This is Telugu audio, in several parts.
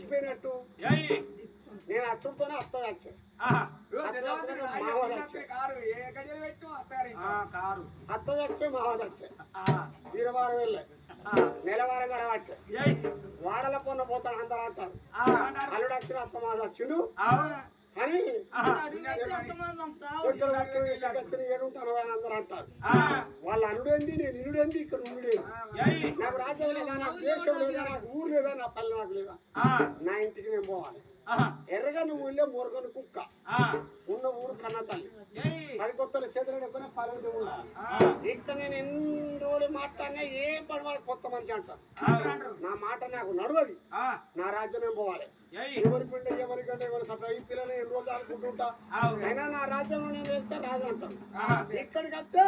చచ్చిపోయినట్టు నేను అచ్చుడితోనే అత్త చచ్చా అత్త చచ్చే మావ చచ్చే తీరవారం వెళ్ళే నెలవారం గడవట్లే వాడల పొన్న పోతాడు అందరూ అంటారు అల్లుడు వచ్చిన అత్త మావ వచ్చిండు అని ఎక్కడ వచ్చిన ఏడుంటాను అని అందరూ అంటారు వాళ్ళ అల్లుడేంది నేను ఇల్లుడేంది ఇక్కడ ఉండుడేంది నాకు రాజ్యం లేదా నాకు దేశం లేదా నాకు ఊరు లేదా నా పల్లె నాకు లేదా నా ఇంటికి నేను పోవాలి ఎర్రగా నువ్వు వెళ్ళే మురగను కుక్క ఉన్న ఊరు కన్న తల్లి అది కొత్త చేతులు పర్వతం ఉండాలి ఇక్కడ నేను ఎన్ని రోజులు మాట్లాడినా ఏ పని వాళ్ళకి కొత్త మనిషి అంటారు నా మాట నాకు నడవది నా రాజ్యం నేను పోవాలి ఎవరి పిండి ఎవరి గంట ఎవరి సప ఈ పిల్లలు ఎన్ని రోజులు అనుకుంటుంటా అయినా నా రాజ్యంలో నేను వెళ్తే రాజు అంటాను ఇక్కడికి వస్తే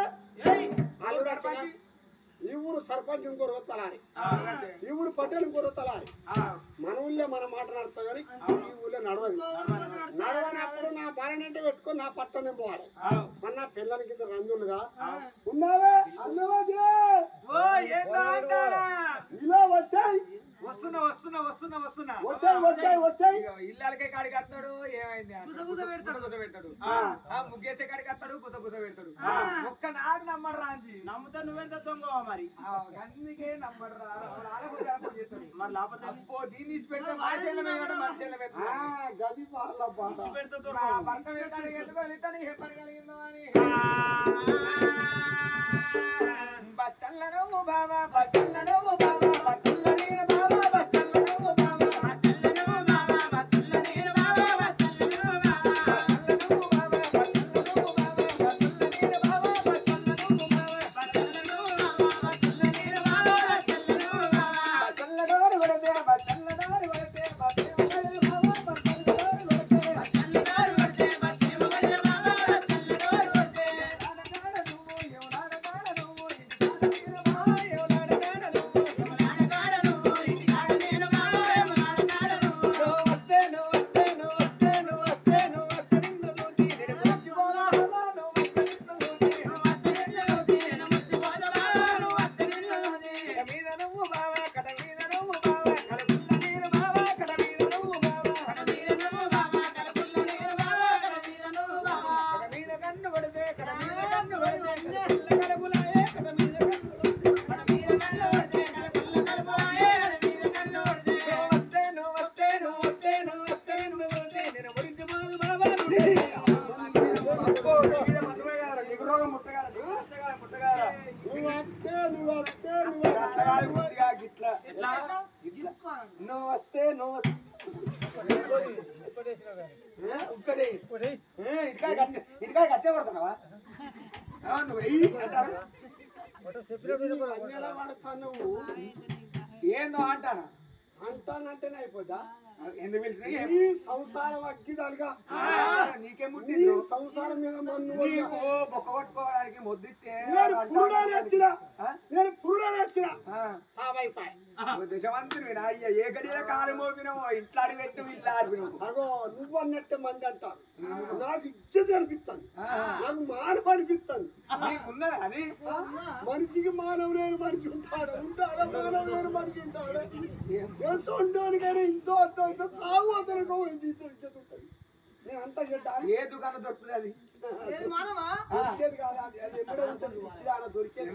అల్లుడు వచ్చిన ఈ ఊరు సర్పంచ్ ఇంకోరు తలారి ఈ ఊరు పటేల్ ఇంకోరు తలారి మన ఊళ్ళో మనం మాట్లాడతా కానీ ఈ ఊళ్ళో నడవది నడవనప్పుడు నా భార్యనంటే పెట్టుకొని నా పట్టణం పోవాలి మన నా పిల్లలకి ఇద్దరు రంజులుగా ఉన్నావే ఇలా వచ్చాయి ఇళ్ళకే కాడికి వస్తాడు ఏమైంది పెడతాడు ముగ్గేసే కాడికి వస్తాడు గుసగుస పెడతాడు ఒక్క నాడు నమ్మడు రాంచి నమ్ముతా నువ్వెంత దొంగవా మరి అందుకే నమ్మడు మరి లాభో దీన్ని పెడితే భర్త కలిగిందో అని బట్టలను బాబా బట్టలను బాబా ఏందో అంటానా అంటానంటేనే అయిపోద్దా సంసారం అగ్గిదాలుగా నీకేముంది సంసారం మీద బొక్క కొట్టుకోవడానికి మొద్దిచ్చే నేను పురుడే వచ్చిన దశవంతుని అయ్యా ఏ గడిలో కాలు మోపినవో ఇంట్లో అడిగి పెట్టు ఇట్లా ఆడిపినవు అగో నువ్వు అన్నట్టే మంది అంటారు నాకు ఇచ్చేది అనిపిస్తాను నాకు మానవ అనిపిస్తాను అది మనిషికి మానవులేని మనిషి ఉంటాడు మానవులేని మనిషి ఉంటాడు తెలుసు ఉంటాను కానీ ఇంతో అంతో ఇంతో కావు అతను ఉంటుంది నేను అంతా చెడ్డాను ఏ దుకాణం దొరుకుతుంది అది దొరికేది కాదు అది ఎప్పుడో ఉంటుంది దొరికేది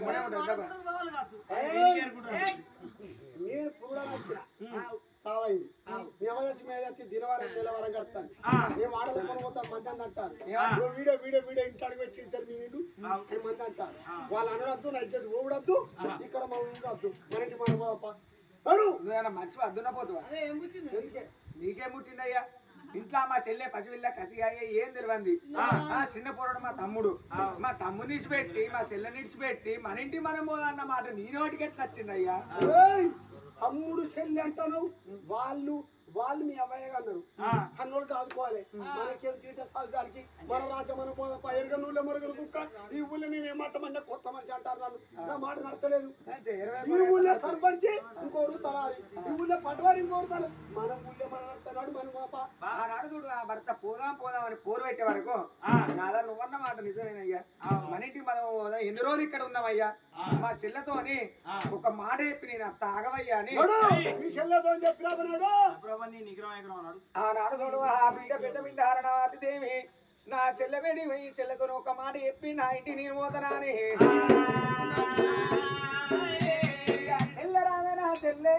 నేను పురుడు వచ్చిన సావైంది మేమచ్చి మీద వచ్చి దినవారం నెలవారం కడతాను మేము ఆడలు కొనుగోతాం మంది అని అంటారు వీడియో ఇంటికి పెట్టి ఇద్దరు నీళ్ళు అని మంది అంటారు వాళ్ళు అనడద్దు నా ఇచ్చేది ఊడద్దు ఇక్కడ మా ఉండద్దు మనకి మన పోదప్ప మనిషి అద్దున పోతావా నీకేం పుట్టిందయ్యా ఇంట్లో మా చెల్లె పసివిల్ల కసిగా ఏం తెలియంది చిన్న పొరడు మా తమ్ముడు నిడిచిపెట్టి మా చెల్లె నిడిచిపెట్టి మన ఇంటి మనం అన్న మాట నీ నోటికి ఎట్లా వచ్చిందయ్యా తమ్ముడు చెల్లి అంటాను వాళ్ళు మీ అబ్బాయిగా అన్నారు కన్నోళ్ళు కాదు చేసుకోవాలి మనకేం తీట సాగుదానికి మన రాజ్యం మన పోదప్ప ఎరుగ నూనె మరుగులు కుక్క ఈ ఊళ్ళో నేను ఏమంటామంటే కొత్త మనిషి అంటారు నన్ను నా మాట నడతలేదు ఈ ఊళ్ళో సర్పంచ్ ఇంకోరు తలారి ఈ ఊళ్ళో పటవారి ఇంకోరు తల మన ఊళ్ళో మన నడుతున్నాడు మన మాప ఆనాడు చూడు ఆ భర్త పోదాం అని పోరు పెట్టే వరకు నాదా నువ్వన్న మాట నిజమేనయ్యా మన ఇంటికి మనం ఎన్ని రోజులు ఇక్కడ ఉన్నామయ్యా మా చెల్లెతోని ఒక మాట చెప్పి నేను అంత ఆగవయ్యా అని ఆనాడు చూడు ఆ బిడ్డ పెద్ద బిడ్డ అరణాతిదేవి నా చెల్లెవేడి చెల్లెతో ఒక మాట చెప్పి నా ఇంటి నేను పోతానా అని చెల్లెరాగా నా చెల్లె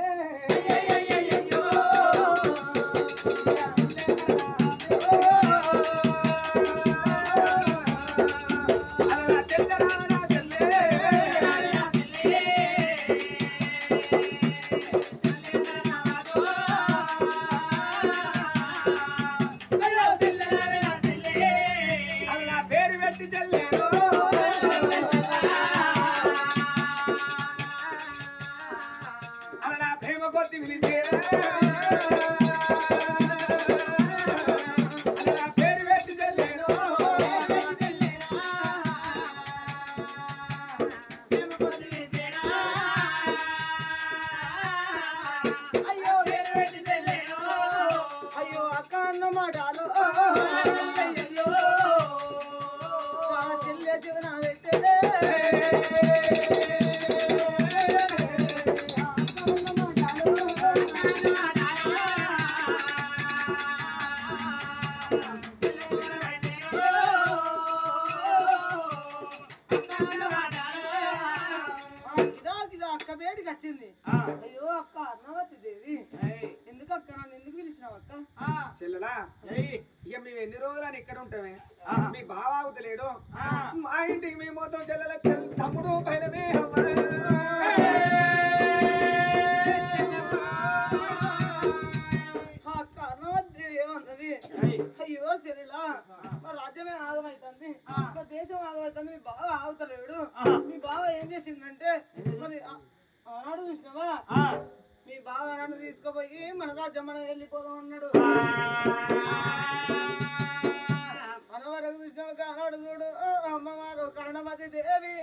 వచ్చింది అయ్యో అక్క అన్నవతి దేవి ఎందుకు అక్క నన్ను ఎందుకు పిలిచినావు అక్క చెల్లెలా ఇక మేము ఎన్ని రోజులని ఇక్కడ ఉంటామే మీ బావ అవుతలేడు మా ఇంటికి మేము మొత్తం చెల్లెలకు తమ్ముడు పైనమే అక్క అన్నవతి దేవి ఏమన్నది అయ్యో చెల్లెలా మా రాజ్యమే ఆగమైతుంది మా దేశం ఆగమైతుంది మీ బావ ఆగుతలేడు మీ బావ ఏం చేసిందంటే మరి ఆనాడు చూసినావా మీ బావ ఆనాడు తీసుకుపోయి మన రాజ్యం మనం వెళ్ళిపోదాం అన్నాడు మన వరకు చూసినాక ఆనాడు చూడు అమ్మవారు కరుణమతి దేవి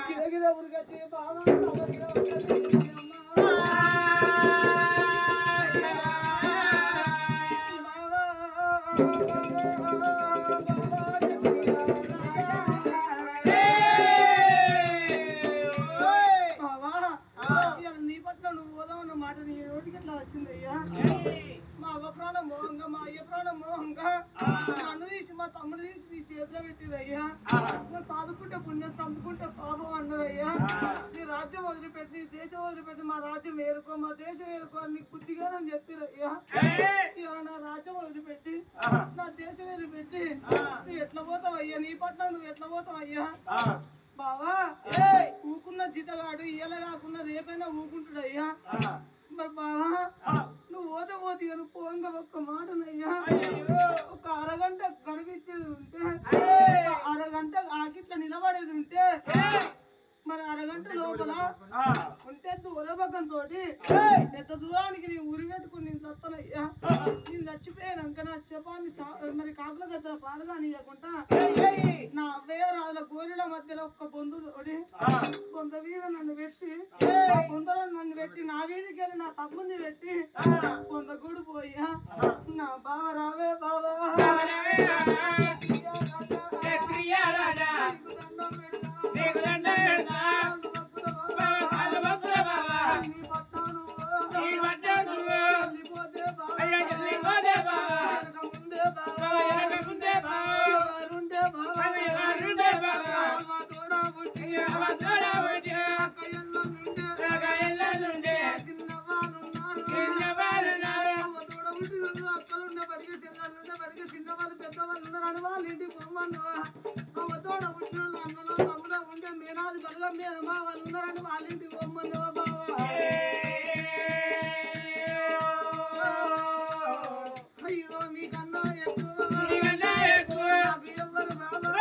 గిరగిర ఉరిగచ్చి బావ నీ పట్ల నువ్వు పోదామన్న మాట నీ నోటికి ఎట్లా వచ్చింది అయ్యా మా అవ్వ ప్రాణం మోహంగా మా అయ్య ప్రాణం మోహంగా నన్ను తీసి మా తమ్ముడు తీసి నీ చేతిలో పెట్టింది అయ్యా నువ్వు సాదుకుంటే పుణ్యం చంపుకుంటే పాపం అన్నారు అయ్యా నీ రాజ్యం వదిలిపెట్టి నీ దేశం వదిలిపెట్టి మా రాజ్యం వేరుకో మా దేశం వేరుకో నీకు బుద్ధిగా అని చెప్పారు అయ్యా నా రాజ్యం వదిలిపెట్టి నా దేశం వదిలిపెట్టి నువ్వు ఎట్లా పోతావు అయ్యా నీ పట్ల నువ్వు ఎట్లా పోతావు అయ్యా బావా ఊకున్న జీతగాడు ఇయ్యాల కాకుండా రేపైనా ఊకుంటాడు అయ్యా మరి బావా నువ్వు పోతే నువ్వు పోంగ ఒక్క మాటనయ్యా ఒక అరగంట గడిపించేది ఉంటే అరగంట ఆకిట్లా నిలబడేది ఉంటే మరి అరగంట లోపల ఉంటే దూరభగం తోటి ఎంత దూరానికి నేను ఉరి పెట్టుకుని నేను చస్తానయ్యా నేను చచ్చిపోయానంక నా శపాన్ని మరి కాకుల గద్దల పాలుగా నీయకుండా నా అవ్వయ్య రాజుల గోరుల మధ్యలో ఒక్క బొందు తోడి బొంద వీధ నన్ను పెట్టి బొందలో నన్ను పెట్టి నా వీధికి వెళ్ళి నా తమ్ముని పెట్టి బొంద గూడు పోయా నా బావ రావే బావా చిన్నవాళ్ళు పెద్దవాళ్ళు ఉన్నారు వాళ్ళు ఇంటికి పొమ్మను తోడ పుట్టిన అన్నలో తమ్ములో ఉంటే మీనాది బలగా మీద మా వాళ్ళు ఉన్నారంటే వాళ్ళ ఇంటికి పొమ్మను బావా అయ్యో మీకన్నా ఎక్కువ ఎవరు బాబా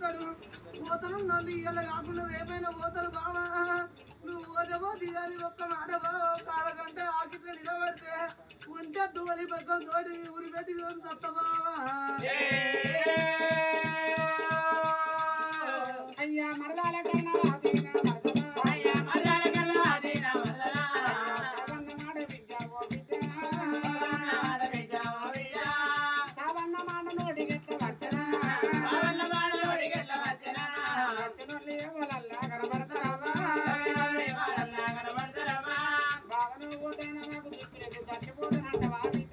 అంటాడు పోతాను నన్ను ఇవాళ కాకుండా రేపైనా పోతాను బావా నువ్వు పోతేమో దిగాలి ఒక్క మాట బావా ఒక అరగంట ఆకిట్లో నిలబడితే ఉంటే దువలి పక్కన తోటి ఊరి పెట్టి తత్త బావా అయ్యా మరదాల కన్నా అయ్యా మరదాల కన్నా అదేనా సావన్న మాట బిడ్డావో బిడ్డ సావన్న మాట నోటికెట్ల వచ్చనా వచ్చనోళ్ళు ఎవరల్లా కనబడతారమ్మా బావను పోతేనా నాకు దిక్కులేదు చచ్చిపోతానంటవా బిడ్డ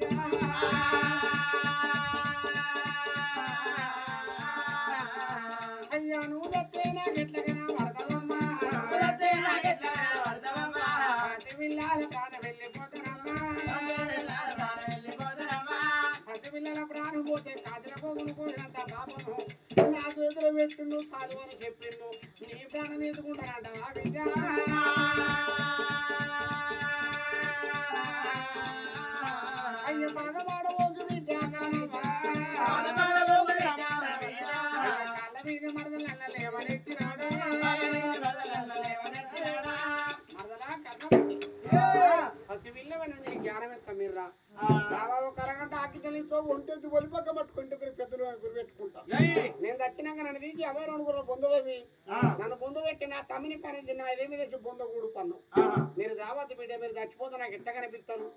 అయ్యా నువ్వు చెప్తే నాకెట్లగా పడతావమ్మా పసి పిల్లల ప్రాణం వెళ్ళిపోతానమ్మా పసి పిల్లల ప్రాణం పోతే కాదుల పోగులు పోయినంత పాపను నా చేతిలో పెట్టుండు కాదు అని చెప్పిండు నీ ప్రాణం తీసుకుంటానంటవా బిడ్డ అయ్య బాధపడవద్దు బిడ్డ కళ్ళ మీద మరదలు లేవనెత్తినాడు మరదలా పసిపిల్లవని నీ జ్ఞానం ఎత్తా మీరా బాబా ఒక అరగంట ఆకితలితో ఒంటెద్దు ఒలిపక్క పట్టుకుంటే పెద్దలు గురి పెట్టుకుంటా నేను దచ్చినాక నన్ను తీసి ఎవరు అనుకున్న బొందవేమి నన్ను బొంద పెట్టి నా తమ్మిని పని నా ఇదేమి తెచ్చి బొంద కూడుతాను మీరు దావత్ బిడ్డ మీరు చచ్చిపోతే నాకు ఎట్ట కనిపిస్తారు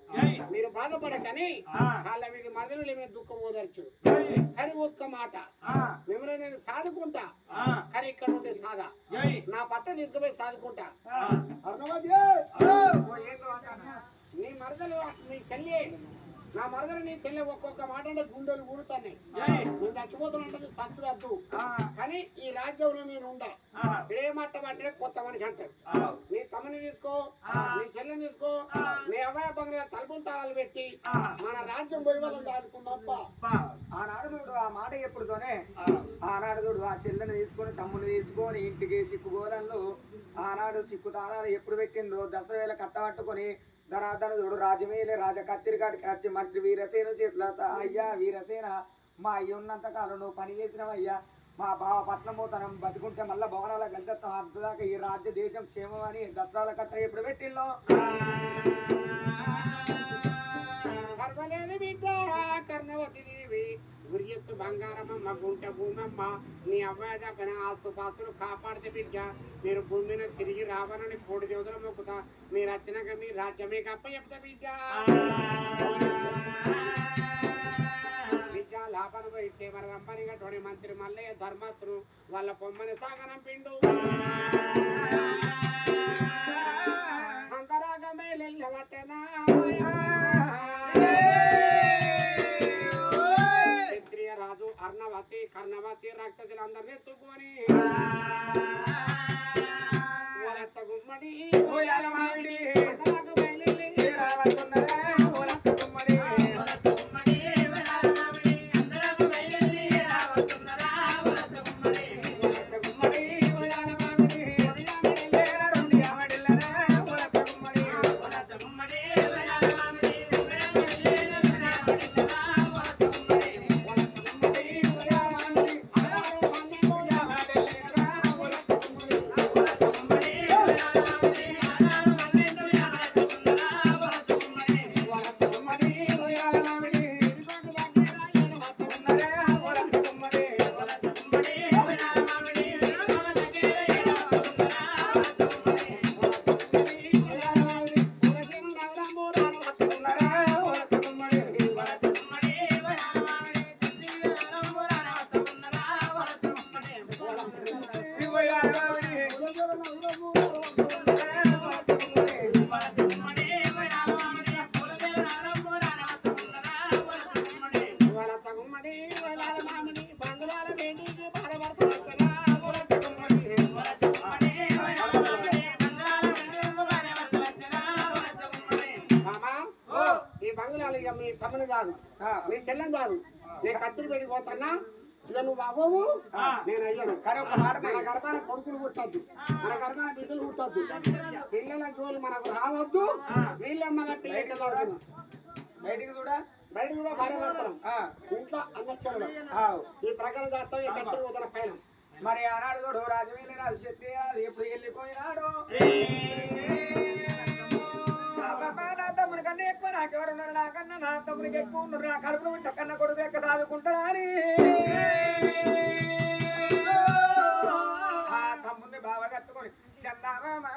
మీరు బాధపడకని వాళ్ళ మీకు మరదలు మీద దుఃఖం ఓదర్చు కానీ ఒక్క మాట మిమ్మల్ని నేను సాదుకుంటా కానీ ఇక్కడ ఉండే సాదా నా పట్ట తీసుకుపోయి సాదుకుంటా నీ మరదలు నీ చెల్లి నా మరదలు నీ చెల్లి ఒక్కొక్క మాట అంటే గుండెలు ఊరుతున్నాయి నేను చచ్చిపోతానంటే సత్తురద్దు కానీ ఈ రాజ్యంలో నేను ఉండా ఇడే మాట పట్టే కొత్త మనిషి అంటాడు నీ తమ్ముని తీసుకో నీ చెల్లిని తీసుకో నీ అబ్బాయి బంగారు తలుపులు తాళాలు పెట్టి మన రాజ్యం పోయి వాళ్ళని దాచుకుందాం ఆనాడు చూడు ఆ మాట ఎప్పుడుతోనే ఆనాడు చూడు ఆ చెల్లెని తీసుకొని తమ్ముని తీసుకొని ఇంటికి సిక్కుగోళంలో ఆనాడు సిక్కు తాళాలు ఎప్పుడు పెట్టిండ్రు దసరా వేళ కట్టబట్టుకొని ధనాధన చూడు రాజమేలే రాజ కచ్చిరి కాడికి వచ్చి మంత్రి వీరసేన చేతుల అయ్యా వీరసేన మా అయ్య ఉన్నంత కాలం నువ్వు పని చేసినావయ్యా మా బావ పట్నం పోతానం బతుకుంటే మళ్ళా భవనాల గెలుస్తాం అంతదాకా ఈ రాజ్య దేశం క్షేమం అని దసరాల కట్ట ఎప్పుడు పెట్టిల్లో పర్వాలేదు బిడ్డ కర్ణవతి దేవి గురియత్తు బంగారమ్మ గుంట భూమమ్మ నీ అబ్బాయి తప్పన ఆస్తు పాస్తులు కాపాడితే బిడ్డ మీరు భూమి మీద తిరిగి రావాలని కోడి దేవతలు మొక్కుతా మీరు వచ్చినాక మీ రాజ్యమే కప్ప చెప్తా బిడ్డ బిడ్డ లాభాలు పోయి చేమర రంపనిగా టోడి మంత్రి మల్లయ్య ధర్మత్తును వాళ్ళ పొమ్మని సాగనంపిండు అంతరాగమే లెల్లవట్టెనా క్షత్రియ రాజు అర్ణవతి కర్ణవతి రక్తశిలందరినీ ఎత్తుకొని గుమ్మడి మీ తమ్ముని కాదు మీ చెల్లెం కాదు నేను కత్తిరి పెరిగిపోతున్నా ఇక నువ్వు అవ్వవు నేను అయ్యాను కానీ ఒక మాట మన గర్భాన కొడుకులు పుట్టద్దు మన గర్భాన బిడ్డలు పుట్టద్దు పిల్లల జోలు మనకు రావద్దు వీళ్ళే మన పిల్లలకి దొరకదు బయటికి కూడా భార్య పడతాం ఇంట్లో అన్నచ్చరుడు ఈ ప్రకారం చేస్తాం ఈ కత్తిరి పోతున్న పైన మరి ఆనాడు చూడు రాజవీలి రాజు చెప్తే అది ఎప్పుడు వెళ్ళిపోయినాడు నా తమ్ముడి కన్నా ఎక్కువ నాకెవరున్నారు నాకన్నా నా తమ్ముడికి ఎక్కువ ఉన్నారు నా కడుపులో ఉంటే కన్నా కొడుకు ఎక్క సాదుకుంటారా అని ఆ తమ్ముడిని బాగా కట్టుకొని చందామా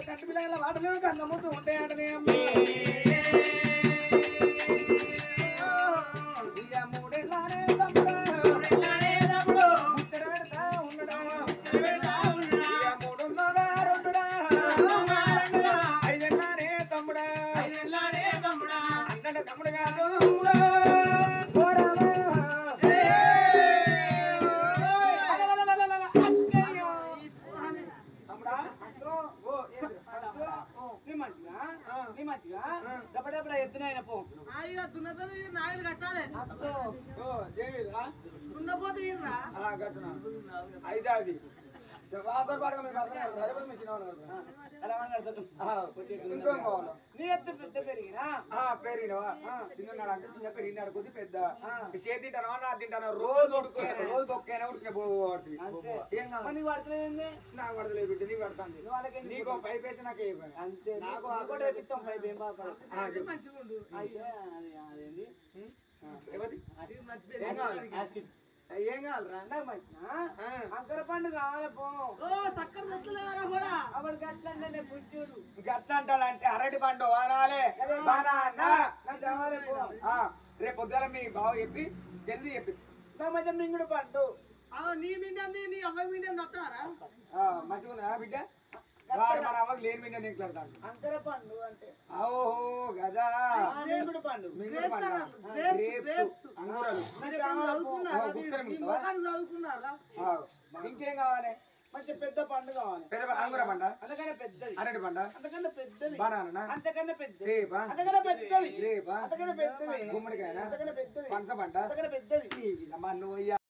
కంటి పిల్లల వాటలు కన్న ముద్దు ఉంటాయంటే తమ్ముడు కాదు అయ్యో దున్నపోతే నాయలు కట్టాలి దున్నపోతే తీరురా ఐదాది నీ ఎత్తు పెద్ద పెరిగినా పెరిగినవా చిన్ననాడు అంటే చిన్న పెరిగినాడు కొద్ది పెద్ద చేతి తింటాను నా తింటాను రోజు రోజు ఒక్కైనా ఉడికిన నీకు పడతలేదండి నాకు పడతలేదు బిడ్డ నీకు పడతాను వాళ్ళకి నీకు పైప్ వేసి నాకు అంతే నాకు అక్కడ వేపిస్తాం పైపు ఏం బాధపడదు మంచిగా ఉండు అయితే అదేంటి ఎవరి మర్చిపోయింది ఏం కావాలరా నాకు మంచిగా అంకర పండు కావాలి పో చక్కర దొక్కలేవరా కూడా అప్పుడు గట్లంటే పుచ్చూడు గట్ల అంటాడంటే అరటి పండు వాడాలి నాకు కావాలి పో రేపు పొద్దున మీ బావ చెప్పి జల్దీ చెప్పిస్తా మధ్య మింగుడు పండు నీ మిండి నీ అవ్వ మిండి వస్తారా మంచిగా బిడ్డ వాడు మన అవ్వకి లేని మీద నీట్లాడతాడు అంకర పండు అంటే ఓహో కదా మింగుడు పండు ఇంకేం కావాలి మంచి పెద్ద పండు కావాలి పెద్ద అంగుర పంట అంతకన్నా పెద్దది అరటి పంట అంతకన్నా పెద్దది బనానా అంతకన్నా పెద్దది రేపా అంతకన్నా పెద్దది రేపా అంతకన్నా పెద్దది గుమ్మడికాయ అంతకన్నా పెద్దది పనస పంట అంతకన్నా పెద్దది నువ్వు